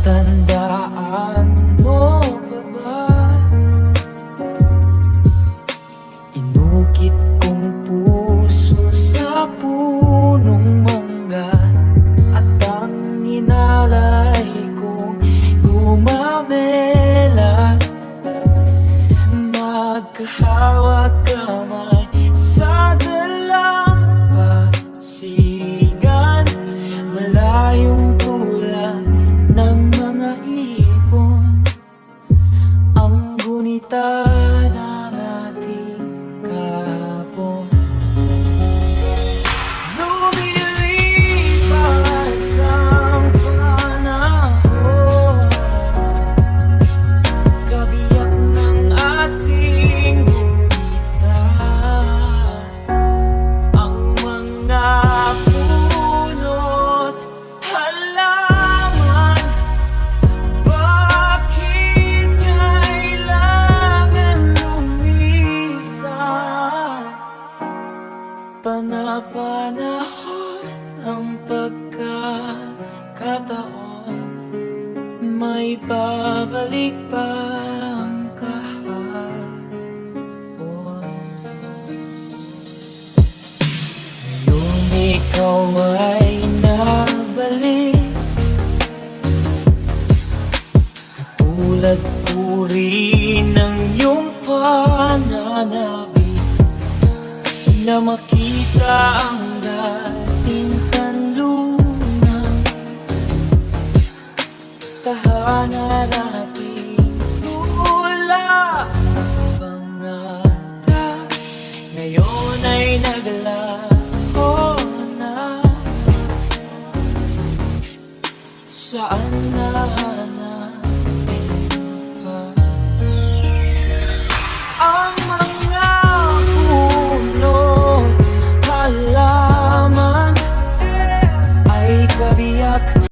Natatandaan mo pa ba? Inukit kong puso sa punong mangga, at ang inalay kong gumamela. Magkahawak kamay sa dalampasigan, malayong tulad ng mga ibon, ang gunita ng ating kahapon. Lumilipas ang panahon, kabiyak ng ating gunita, ang mga punot halaman. Bakit kailangan lumisan? Panapanahon ang pagkakataon, may babalik pa ang kahapon. Ngayon ikaw ay nabalik, tulad ko rin ng iyong pananabik, na makita ang dating kanlunan, tahanan natin tula pangarap. Ngayon ay naglaho na, saan na